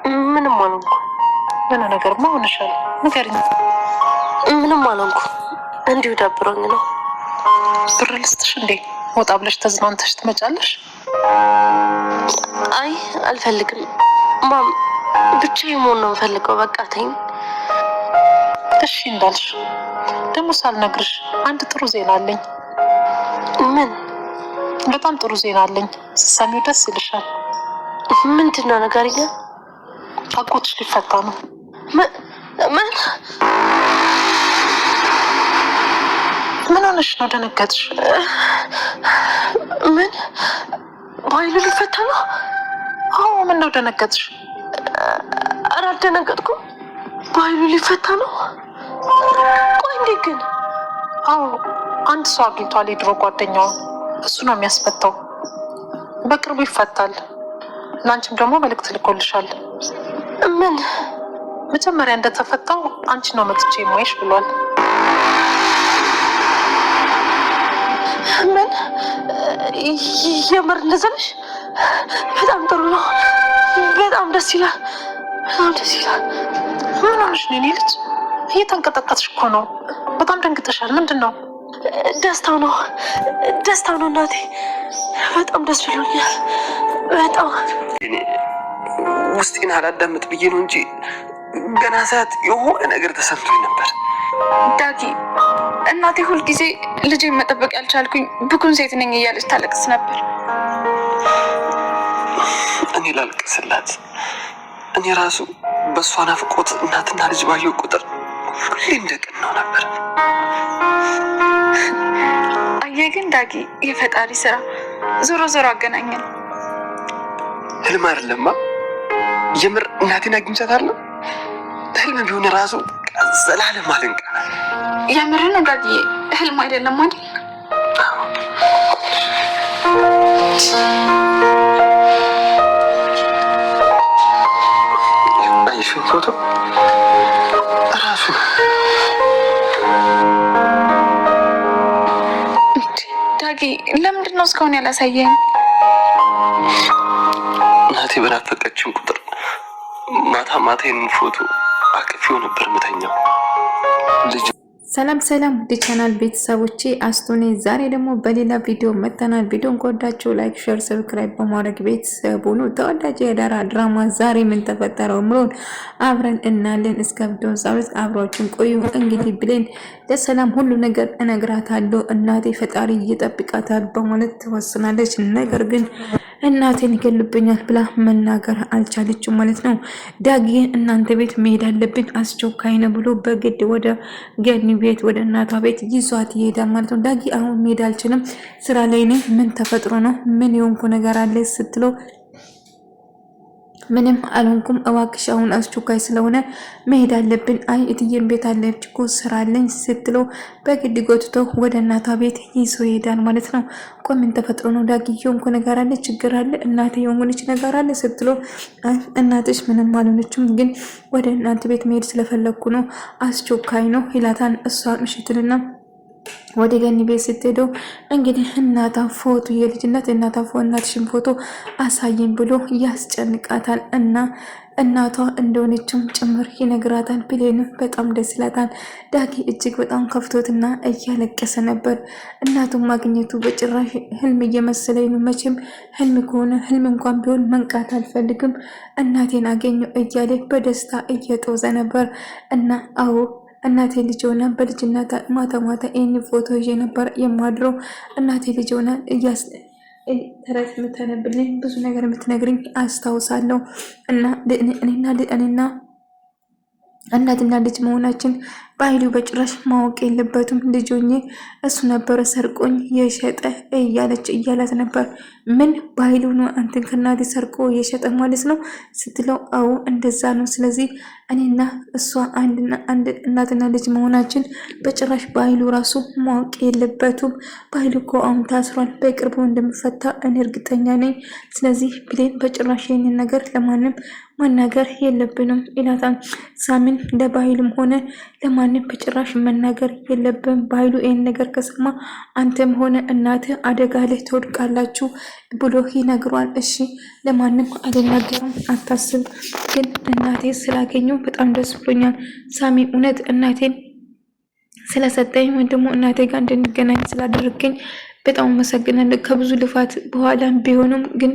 ምንም አልሆንኩ። ምን ነገርማ ሆነሻል? ንገሪኝ። ምንም አልሆንኩ። እንዲሁ ደብሮኝ ነው። ብር ልስጥሽ እንዴ? ወጣ ብለሽ ተዝናንተሽ ትመጫለሽ? አይ አልፈልግም ማም፣ ብቻዬን መሆን ነው የምፈልገው። በቃ ተይኝ። እሺ እንዳልሽ። ደግሞ ሳልነግርሽ አንድ ጥሩ ዜና አለኝ። ምን? በጣም ጥሩ ዜና አለኝ። ስትሰሚው ደስ ይልሻል። ምንድን ነው ንገሪኝ። አጎትሽ ሊፈታ ነው። ምን ሆነሽ ነው? ደነገጥሽ? ምን? በኃይሉ ሊፈታ ነው? አዎ። ምን ነው ደነገጥሽ? ኧረ አልደነገጥኩም። በኃይሉ ሊፈታ ነው? ቆይ እንዴት ግን? አዎ፣ አንድ ሰው አግኝቷል። የድሮ ጓደኛው እሱ ነው የሚያስፈታው። በቅርቡ ይፈታል። ለአንቺም ደግሞ መልእክት ልኮልሻል። ምን? መጀመሪያ እንደተፈታው አንቺ ነው መጥቼ የማይሽ ብሏል። ምን? የምር እንደዛ ነሽ? በጣም ጥሩ ነው። በጣም ደስ ይላል። በጣም ደስ ይላል። ምን ሆነሽ ነው የኔ ልጅ? እየተንቀጠቀጥሽ እኮ ነው። በጣም ደንግጠሻል። ምንድን ነው? ደስታው ነው፣ ደስታው ነው እናቴ። በጣም ደስ ብሎኛል። በጣም ውስጤን አላዳምጥ ብዬ ነው እንጂ ገና ሰዓት የሆነ ነገር ተሰምቶኝ ነበር። ዳጊ፣ እናቴ ሁልጊዜ ልጄን መጠበቅ ያልቻልኩኝ ብኩን ሴት ነኝ እያለች ታለቅስ ነበር። እኔ ላልቅስላት? እኔ ራሱ በእሷ ናፍቆት እናትና ልጅ ባየሁ ቁጥር ሁሌ እንደቀናው ነበር። አየህ ግን ዳጊ፣ የፈጣሪ ስራ ዞሮ ዞሮ አገናኘን። ህልም አይደለማ። የምር እናቴን አግኝቻታለሁ። ህልም ቢሆን ራሱ ዘላለም አልንቃ። የምር ነው ዳጊ፣ ህልም አይደለም አይደል? አይሽን ፎቶ ራሱ ዳጊ፣ ለምንድን ነው እስካሁን ያላሳየኝ? እናቴ በናፈቀችን ቁጥር ማታ ማታ ይህንን ፎቶ አቅፌው ነበር ምተኛው። ሰላም ሰላም ወደ ቻናል ቤተሰቦቼ አስቶኔ ዛሬ ደግሞ በሌላ ቪዲዮ መጥተናል። ቪዲዮን ከወዳችሁ ላይክ፣ ሼር፣ ሰብስክራይብ በማድረግ ቤተሰብ ሁኑ። ተወዳጅ የዳራ ድራማ ዛሬ ምን ተፈጠረው ምሮን አብረን እናለን። እስከ ቪዲዮ ጻውት አብራችሁን ቆዩ። እንግዲህ ብሌን ለሰላም ሁሉ ነገር እነግራታለሁ፣ እናቴ ፈጣሪ ይጠብቃታል በማለት ትወስናለች። ነገር ግን እናቴን ይገልብኛል ብላ መናገር አልቻለችም ማለት ነው። ዳጊ እናንተ ቤት መሄድ አለብን አስቸኳይ ነው ብሎ በግድ ወደ ገኒ ቤት ወደ እናቷ ቤት ይዟት ይሄዳል ማለት ነው። ዳጊ አሁን መሄድ አልችልም፣ ስራ ላይ ነኝ። ምን ተፈጥሮ ነው? ምን የሆንኩ ነገር አለ ስትለው ምንም አልሆንኩም፣ እባክሽ አሁን አስቸኳይ ስለሆነ መሄድ አለብን። አይ እትዬም ቤት አለች እኮ ስራ አለኝ ስትለው በግድ ጎትቶ ወደ እናቷ ቤት ይዞ ይሄዳል ማለት ነው። ቆይ ምን ተፈጥሮ ነው ዳጊ? የሆንኩ ነገር አለ? ችግር አለ? እናቴ የሆነች ነገር አለ ስትለው አይ እናትሽ ምንም አልሆነችም፣ ግን ወደ እናት ቤት መሄድ ስለፈለኩ ነው፣ አስቸኳይ ነው ይላታል። እሷ ምሽትልና ወደ ገኒ ቤት ስትሄደው እንግዲህ እናታ ፎቶ የልጅነት እናታ እናትሽን ፎቶ አሳየኝ ብሎ ያስጨንቃታል እና እናቷ እንደሆነችም ጭምር ይነግራታል። ብሌን በጣም ደስ ይላታል። ዳጊ እጅግ በጣም ከፍቶትና እያለቀሰ ነበር። እናቱን ማግኘቱ በጭራሽ ህልም እየመሰለኝ ነው። መቼም ህልም ከሆነ ህልም እንኳን ቢሆን መንቃት አልፈልግም፣ እናቴን አገኘው እያለ በደስታ እየጦዘ ነበር እና አዎ እናቴ ልጅ ሆና በልጅነት ማታ ማታ ይህን ፎቶ ይዤ ነበር የማድረው። እናቴ ልጅ ሆና ተረት የምታነብልኝ ብዙ ነገር የምትነግርኝ አስታውሳለሁ እና እኔና እናትና ልጅ መሆናችን በኃይሉ በጭራሽ ማወቅ የለበትም። ልጆኜ እሱ ነበረ ሰርቆኝ የሸጠ እያላት ነበር። ምን በኃይሉ ነው አንተን ከእናቴ ሰርቆ የሸጠ ማለት ነው ስትለው አዎ እንደዛ ነው። ስለዚህ እኔና እሷ አንድ እናትና ልጅ መሆናችን በጭራሽ በኃይሉ ራሱ ማወቅ የለበትም። በኃይሉ እኮ አሁን ታስሯል፣ በቅርቡ እንደሚፈታ እኔ እርግጠኛ ነኝ። ስለዚህ ብሌን በጭራሽ ይህንን ነገር ለማንም መናገር የለብንም ይላታል። ሳሚን ለባህልም ሆነ ለማን ለማንም በጭራሽ መናገር የለብም። በኃይሉ ይህን ነገር ከሰማ አንተም ሆነ እናትህ አደጋ ላይ ትወድቃላችሁ ብሎ ይነግሯል። እሺ ለማንም አልናገርም አታስብ፣ ግን እናቴ ስላገኘው በጣም ደስ ብሎኛል። ሳሚ እውነት እናቴን ስለሰጠኝ ወይም ደግሞ እናቴ ጋር እንድንገናኝ ስላደረገኝ በጣም አመሰግናለሁ። ከብዙ ልፋት በኋላ ቢሆንም ግን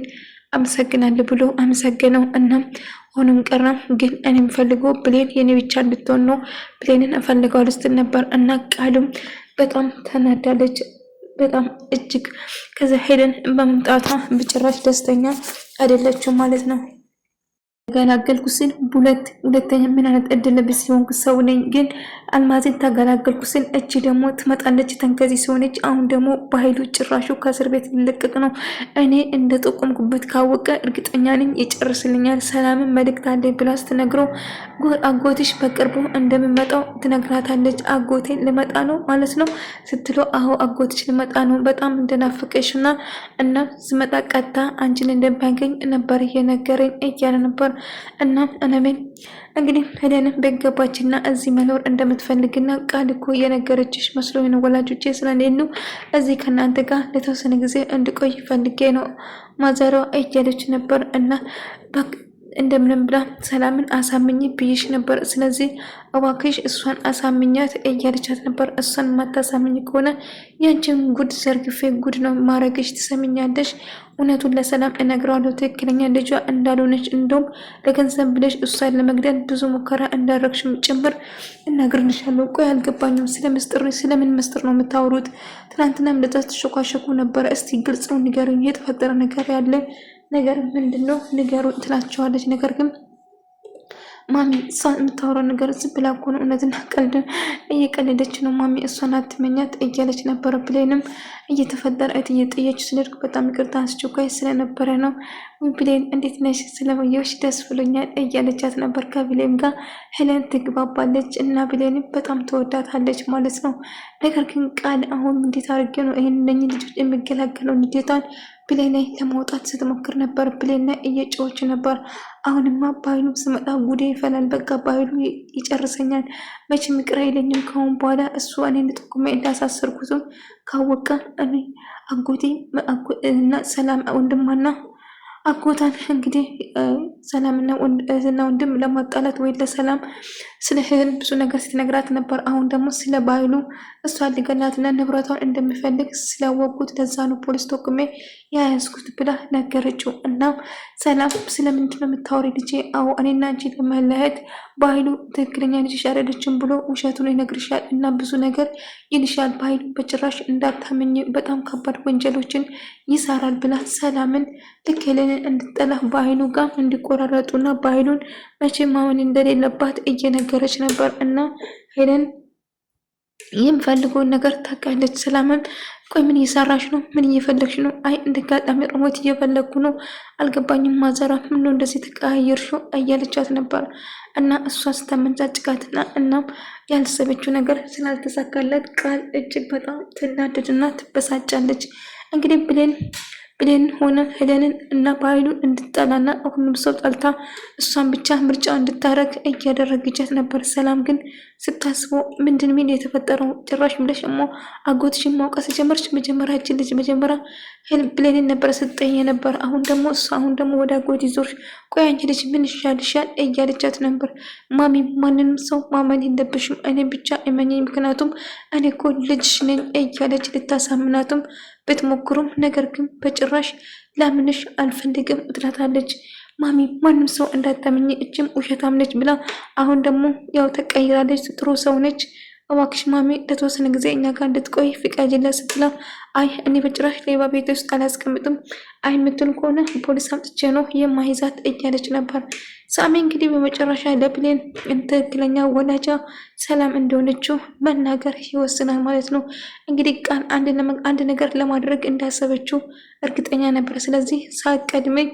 አመሰግናለሁ ብሎ አመሰገነው። እናም ሆኖም ቀረም ግን እኔ የምፈልገው ብሌን የኔ ብቻ እንድትሆን ነው፣ ብሌንን እፈልገዋለሁ ስትል ነበር እና ቃልም በጣም ተናዳለች፣ በጣም እጅግ። ከዛ ሄደን በመምጣቷ በጭራሽ ደስተኛ አይደለችም ማለት ነው። ተገላገልኩ ስል ሁለተኛ ምን አይነት እድል ቢስ ሲሆን ሰው ነኝ፣ ግን አልማዝን ተገላገልኩ ስል እቺ ደግሞ ትመጣለች ተንከዚ ሲሆነች። አሁን ደግሞ በኃይሉ ጭራሹ ከእስር ቤት ሊለቀቅ ነው። እኔ እንደ ጠቆምኩበት ካወቀ እርግጠኛ ነኝ ይጨርስልኛል። ሰላምን መልእክት አለኝ ብላ ስትነግረው አጎትሽ በቅርቡ እንደምመጣው ትነግራታለች። አጎቴ ልመጣ ነው ማለት ነው ስትለው አዎ አጎትሽ ልመጣ ነው በጣም እንደናፈቀሽና እና ስመጣ ቀጥታ አንቺን እንደሚያገኝ ነበር እየነገረኝ እያለ ነበር። እና እነሜን እንግዲህ ሄደንም በገባችና እዚህ መኖር እንደምትፈልግና ቃል እኮ የነገረችሽ መስሎኝ ነው። ወላጆቼ ስለሌሉ እዚህ ከእናንተ ጋር ለተወሰነ ጊዜ እንድቆይ ፈልጌ ነው ማዘሯ እያለች ነበር። እና እንደምንም ብላ ሰላምን አሳምኝ ብዬሽ ነበር፣ ስለዚህ እባክሽ እሷን አሳምኛት እያለቻት ነበር። እሷን ማታሳምኝ ከሆነ ያንቺን ጉድ ዘርግፌ ጉድ ነው ማረግሽ፣ ትሰምኛለሽ? እውነቱን ለሰላም እነግረዋለሁ፣ ትክክለኛ ልጇ እንዳልሆነች፣ እንደውም ለገንዘብ ብለሽ እሷን ለመግደል ብዙ ሙከራ እንዳረግሽም ጭምር እነግርልሻለሁ። ቆይ አልገባኝም፣ ስለምን ምስጢር ነው የምታወሩት? ትናንትና እንደዛ ተሸኳሸኩ ነበረ። እስቲ ግልጽ ነው ንገሩኝ፣ የተፈጠረ ነገር ያለ ነገር ምንድን ነው ንገሩ ትላቸዋለች። ነገር ግን ማሚ እሷ የምታወራው ነገር ዝም ብላ እኮ ነው፣ እውነትና ቀልድ እየቀለደች ነው ማሚ፣ እሷን አትመኛት እያለች ነበረ። ብሌንም እየተፈጠረ እየጠየች ስለድኩ በጣም ይቅርታ አስቸኳይ ስለነበረ ነው። ብሌን እንዴት ነሽ? ስለመየሽ ደስ ብሎኛል እያለቻት ነበር። ከብሌን ጋር ሄለን ትግባባለች እና ብሌንም በጣም ተወዳታለች ማለት ነው። ነገር ግን ቃል አሁን እንዴት አድርጌ ነው ይህን ልጆች የሚገላገለው ንዴቷን ብሌን ላይ ለማውጣት ስትሞክር ነበር። ብሌን ላይ እየጮች ነበር። አሁንማ በኃይሉ ስመጣ ጉዴ ይፈላል፣ በቃ በኃይሉ ይጨርሰኛል፣ መቼም ይቅር አይለኝም። ከአሁን በኋላ እሱ እኔን ጥቁሜ እንዳሳሰርኩትም ካወቀ እኔ አጎቴ እና ሰላም ወንድማና አጎታን እንግዲህ ሰላምና ወንድም ለማጣላት ወይ ለሰላም ስለ እህል ብዙ ነገር ስትነግራት ነበር። አሁን ደግሞ ስለ በኃይሉ እሷ ሊገላትና ንብረቷን እንደሚፈልግ ስላወቁት ለዛ ነው ፖሊስ ተቁሜ ያያዝኩት ብላ ነገረችው። እና ሰላም ስለምንድን ነው የምታወሪ ልጄ? አዎ እኔና አንቺ ለመለያየት በኃይሉ ትክክለኛ ልጅሽ አይደለችም ብሎ ውሸቱን ይነግርሻል እና ብዙ ነገር ይልሻል። በኃይሉ በጭራሽ እንዳታመኝ፣ በጣም ከባድ ወንጀሎችን ይሰራል ብላ ሰላምን ልክ ሄለንን እንድጠላ በኃይሉ ጋር እንዲቆራረጡና በኃይሉን መቼም ማመን እንደሌለባት እየነገረች ነበር። እና ሄለን የምፈልገውን ነገር ታውቃለች። ሰላምም ቆይ ምን እየሰራሽ ነው? ምን እየፈለግሽ ነው? አይ እንደጋጣሚ ሮሞት እየፈለግኩ ነው። አልገባኝም ማዘራ፣ ምን ነው እንደዚህ ተቀያየርሽው? እያለቻት ነበር። እና እሷ ስተመንጫጭቃትና እናም ያልሰበችው ነገር ስላልተሳካለት ቃል እጅግ በጣም ትናደድና ትበሳጫለች። እንግዲህ ብሌን ሆነ ሄለንን እና በኃይሉን እንድጠላና ሁሉም ሰው ጠልታ እሷን ብቻ ምርጫ እንድታረግ እያደረገቻት ነበር። ሰላም ግን ስታስበው ምንድን ምን የተፈጠረው? ጭራሽ ብለሽ እሞ አጎትሽን ማውቀስ ጀመርሽ? መጀመሪያችን ልጅ መጀመሪያ ብሌንን ነበር ስጠኝ ነበር። አሁን ደግሞ ወደ አጎት ዞርሽ። ቆይ አንቺ ልጅ ምን ይሻልሻል? እያለቻት ነበር። ማሚ ማንንም ሰው ማመን የለብሽም፣ እኔ ብቻ እመኚኝ፣ ምክንያቱም እኔ እኮ ልጅሽ ነኝ እያለች ልታሳምናትም ብትሞክሩም ነገር ግን በጭራሽ ላምንሽ አልፈልግም ትላታለች። ማሚ ማንም ሰው እንዳታመኝ፣ እችም ውሸታም ነች ብላ አሁን ደግሞ ያው ተቀይራለች፣ ጥሩ ሰው ነች። እባክሽ ማሚ ለተወሰነ ጊዜ እኛ ጋር እንድትቆይ ፍቃጅላት ስትላ አይ እኔ በጭራሽ ሌባ ቤት ውስጥ አላስቀምጥም፣ አይ የምትል ከሆነ ፖሊስ አምጥቼ ነው የማይዛት እያለች ነበር። ሳሚ እንግዲህ በመጨረሻ ለብሌን ትክክለኛ ወላጇ ሰላም እንደሆነችው መናገር ይወስናል ማለት ነው። እንግዲህ ቃል አንድ ነገር ለማድረግ እንዳሰበችው እርግጠኛ ነበር። ስለዚህ ሳትቀድመኝ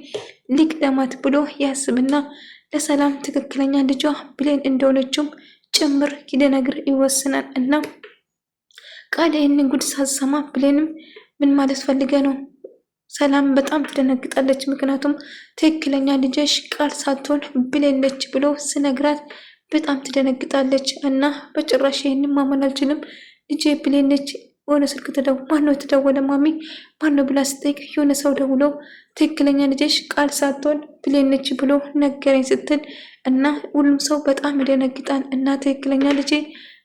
ሊቅደማት ብሎ ያስብና ለሰላም ትክክለኛ ልጇ ብሌን እንደሆነችው ጭምር ሊነግር ይወስናል። እና ቃል ይህንን ጉድ ሳትሰማ ብሌንም ምን ማለት ፈልገ ነው? ሰላም በጣም ትደነግጣለች። ምክንያቱም ትክክለኛ ልጅሽ ቃል ሳትሆን ብሌን ነች ብሎ ስነግራት በጣም ትደነግጣለች እና በጭራሽ ይህንን ማመን አልችልም ልጄ ብሌን ነች። የሆነ ስልክ ማነው የተደወለ ማሚ ማነው ብላ ስጠይቅ የሆነ ሰው ደውሎ ትክክለኛ ልጅሽ ቃል ሳትሆን ብሌን ነች ብሎ ነገረኝ ስትል እና ሁሉም ሰው በጣም ይደነግጣል። እና ትክክለኛ ልጄ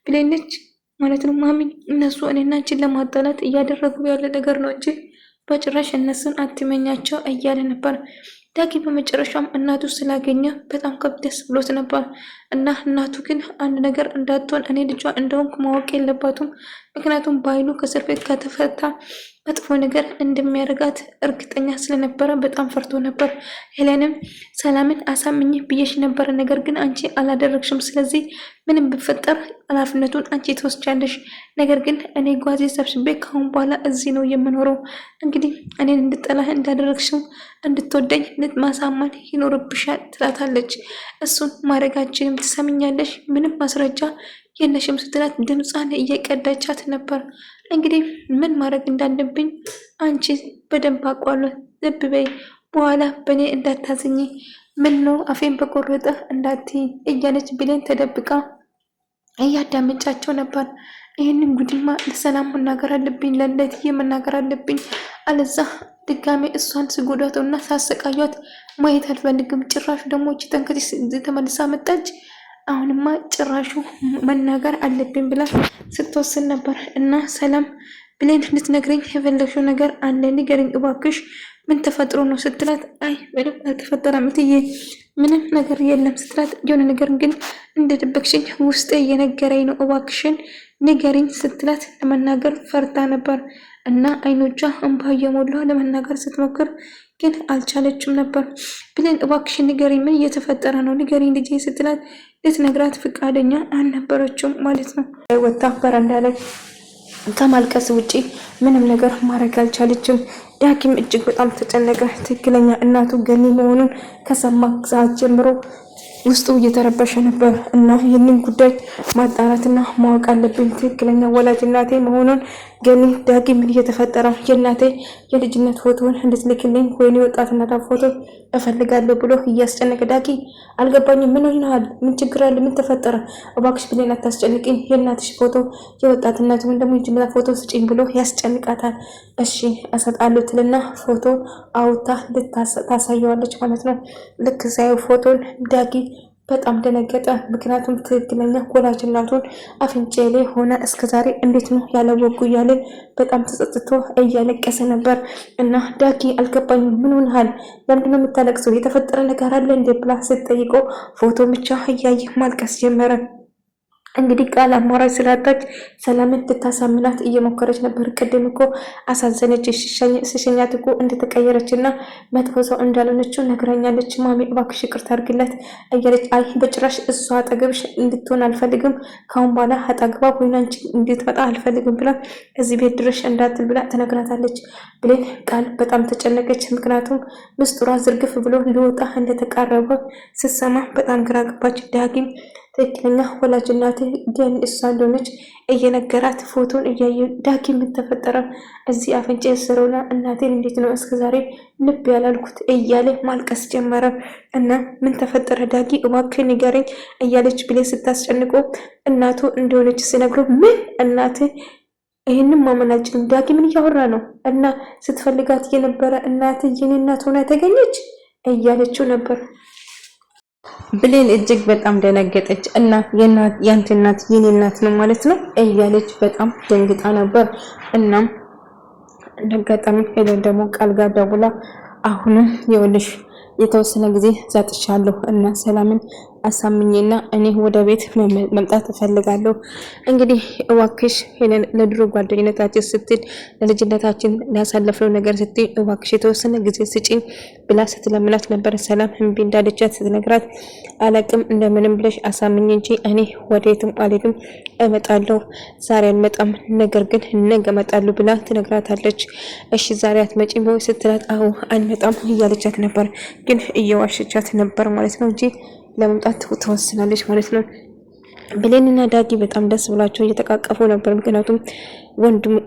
ብሌን ነች ማለት ነው ማሚ። እነሱ እኔና አንቺን ለማጣላት እያደረጉ ያለ ነገር ነው እንጂ በጭራሽ እነሱን አትመኛቸው እያለ ነበር። ዳጊ በመጨረሻም እናቱ ስላገኘ በጣም ደስ ብሎት ነበር እና እናቱ ግን አንድ ነገር እንዳትሆን እኔ ልጇ እንደሆንኩ ማወቅ የለባትም። ምክንያቱም በኃይሉ ከእስር ቤት ከተፈታ መጥፎ ነገር እንደሚያደርጋት እርግጠኛ ስለነበረ በጣም ፈርቶ ነበር። ሄለንም ሰላምን አሳምኝ ብዬሽ ነበረ፣ ነገር ግን አንቺ አላደረግሽም። ስለዚህ ምንም ብፈጠር ኃላፊነቱን አንቺ ትወስጃለሽ። ነገር ግን እኔ ጓዜ ሰብስቤ ካሁን በኋላ እዚህ ነው የምኖረው። እንግዲህ እኔን እንድጠላህ እንዳደረግሽው እንድትወደኝ ማሳመን ይኖርብሻል ትላታለች። እሱን ማድረጋችንም ትሰምኛለሽ፣ ምንም ማስረጃ የለሽም ስትላት ድምጿን እየቀዳቻት ነበር። እንግዲህ ምን ማድረግ እንዳለብኝ አንቺ በደንብ አውቃለሁ፣ ዝም በይ፣ በኋላ በእኔ እንዳታዝኝ፣ ምን ነው አፌን በቆረጠ እንዳትይ እያለች ብሌን ተደብቃ እያዳመጫቸው ነበር። ይህንን ጉድማ ለሰላም መናገር አለብኝ፣ ለለትዬ መናገር አለብኝ፣ አለዛ ድጋሜ እሷን ስጎዳተውና ሳሰቃያት ማየት አልፈልግም። ጭራሹ ደግሞ እቺ ተንከቲስ ተመልሳ መጣች። አሁንማ ጭራሹ መናገር አለብኝ ብላ ስትወስን ነበር። እና ሰላም ብሌን እንድትነግረኝ የፈለግሽው ነገር አለ ንገረኝ እባክሽ፣ ምን ተፈጥሮ ነው ስትላት፣ አይ ምንም አልተፈጠረም እትዬ፣ ምንም ነገር የለም ስትላት፣ የሆነ ነገር ግን እንደደበቅሽኝ ውስጤ እየነገረኝ ነው እባክሽን ንገሪኝ ስትላት ለመናገር ፈርታ ነበር። እና አይኖቿ እንባ እየሞላ ለመናገር ስትሞክር ግን አልቻለችም ነበር። ብሌን እባክሽን ንገሪኝ፣ ምን እየተፈጠረ ነው ንገሪኝ ልጄ ስትላት ልትነግራት ፈቃደኛ አልነበረችም ማለት ነው። ወጣ በረንዳ ላይ ከማልቀስ ውጪ ምንም ነገር ማድረግ አልቻለችም። ዳጊም እጅግ በጣም ተጨነቀ። ትክክለኛ እናቱ ገኒ መሆኑን ከሰማ ሰዓት ጀምሮ ውስጡ እየተረበሸ ነበር እና ይህንን ጉዳይ ማጣራትና ማወቅ አለብኝ፣ ትክክለኛ ወላጅ እናቴ መሆኑን ገኒ። ዳጊ ምን እየተፈጠረ የእናቴ የልጅነት ፎቶውን እንድትልክልኝ ወይኔ ወጣትነቷ ፎቶ እፈልጋለሁ ብሎ እያስጨነቀ፣ ዳጊ አልገባኝም፣ ምን ሆነሃል? ምን ችግር አለ? ምን ተፈጠረ? እባክሽ ብሌን አታስጨንቅኝ፣ የእናትሽ ፎቶ የወጣትነት ወይም ደግሞ የልጅነት ፎቶ ስጪኝ ብሎ ያስጨንቃታል። እሺ እሰጣለሁ ትልና ፎቶ አውታ ታሳየዋለች ማለት ነው። ልክ ሳየው ፎቶን ዳጊ በጣም ደነገጠ። ምክንያቱም ትክክለኛ ወላጅ እናቱን አፍንጫ ላይ ሆነ እስከዛሬ እንዴት ነው ያላወቁ እያለ በጣም ተጸጽቶ እያለቀሰ ነበር። እና ዳጊ አልገባኝም፣ ምን ሆነሃል? ለምንድነው የምታለቅሰው? የተፈጠረ ነገር አለ እንዴ ብላ ስትጠይቀው ፎቶ ብቻ እያየ ማልቀስ ጀመረ። እንግዲህ ቃል አማራጭ ስላጣች ሰላምን ልታሳምናት እየሞከረች ነበር። ቅድም እኮ አሳዘነች፣ ስሸኛት እኮ እንደተቀየረችና መጥፎ ሰው እንዳልሆነችው ነግራኛለች። ማሚ እባክሽ ይቅርታ አድርግላት እያለች፣ አይ በጭራሽ እሷ አጠገብሽ እንድትሆን አልፈልግም፣ ካሁን በኋላ አጠገቧ ሆና አንቺ እንድትመጣ አልፈልግም ብላ እዚህ ቤት ድረሽ እንዳትል ብላ ትነግራታለች። ብሌን ቃል በጣም ተጨነቀች። ምክንያቱም ምስጢሯ ዝርግፍ ብሎ ሊወጣ እንደተቃረበ ስትሰማ በጣም ግራ ገባች። ዳጊም ትክክለኛ ወላጅ እናቴ ገኒ እሷ እንደሆነች እየነገራት ፎቶን እያየ ዳጊ ምን ተፈጠረ? እዚህ አፍንጫ የሰረውና እናቴን እንዴት ነው እስከዛሬ ልብ ያላልኩት እያለ ማልቀስ ጀመረ። እና ምን ተፈጠረ ዳጊ እባክህ ንገረኝ እያለች ብሌን ስታስጨንቆ እናቱ እንደሆነች ሲነግረው ምን እናት ይህንን ማመን አልችልም። ዳጊ ምን እያወራ ነው? እና ስትፈልጋት የነበረ እናት የኔ እናት ሆና ተገኘች እያለችው ነበር። ብሌን እጅግ በጣም ደነገጠች እና ያንተ እናት የኔ እናት ነው ማለት ነው እያለች በጣም ደንግጣ ነበር። እናም እንደጋጣሚ ሄለን ደግሞ ቃል ጋር ደውላ አሁንም ይኸውልሽ የተወሰነ ጊዜ ዛጥቻለሁ እና ሰላምን አሳምኝና እኔ ወደ ቤት መምጣት እፈልጋለሁ። እንግዲህ እባክሽ ሄለን ለድሮ ጓደኝነታችን ስትል ለልጅነታችን ላሳለፍነው ነገር ስትል እባክሽ የተወሰነ ጊዜ ስጪኝ ብላ ስትለምናት ነበር። ሰላም እምቢ እንዳለቻት ስትነግራት አላቅም እንደምንም ብለሽ አሳምኝ እንጂ እኔ ወዴትም አልሄድም፣ እመጣለሁ፣ ዛሬ አልመጣም፣ ነገር ግን ነገ እመጣለሁ ብላ ትነግራታለች። እሺ ዛሬ አትመጪም ወይ ስትላት አዎ አልመጣም እያለቻት ነበር፣ ግን እየዋሸቻት ነበር ማለት ነው እንጂ ለመምጣት ተወስናለች ማለት ነው። ብሌንና ዳጊ በጣም ደስ ብላቸው እየተቃቀፉ ነበር። ምክንያቱም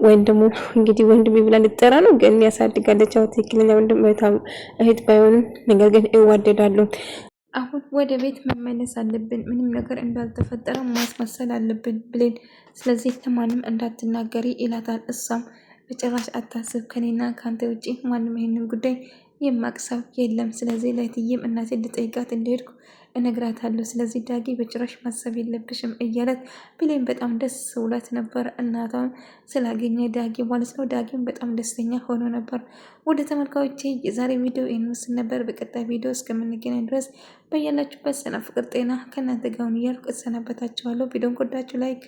ወንድሙ እንግዲህ ወንድም ብላ ልጠራ ነው ግን ያሳድጋለች። ትክክለኛ ወንድም እህት ባይሆንም ነገር ግን ይዋደዳሉ። አሁን ወደ ቤት መመለስ አለብን። ምንም ነገር እንዳልተፈጠረ ማስመሰል አለብን ብሌን። ስለዚህ ለማንም እንዳትናገሪ ይላታል። እሷም በጭራሽ አታስብ፣ ከኔና ከአንተ ውጪ ማንም ይሄንን ጉዳይ የማቅሰው የለም። ስለዚህ ለእትዬም እናቴ ልጠይቃት እንደሄድኩ እነግራታለሁ። ስለዚህ ዳጊ በጭራሽ ማሰብ የለብሽም እያለት ብሌን በጣም ደስ ውላት ነበር፣ እናቷን ስላገኘ ዳጊ ማለት ነው። ዳጊም በጣም ደስተኛ ሆኖ ነበር። ወደ ተመልካዮቼ የዛሬ ቪዲዮ ይህን ምስል ነበር። በቀጣይ ቪዲዮ እስከምንገናኝ ድረስ በያላችሁበት ሰላም፣ ፍቅር፣ ጤና ከእናንተ ጋር ይሁን እያልኩ እሰናበታችኋለሁ። ቪዲዮን ከወዳችሁ ላይክ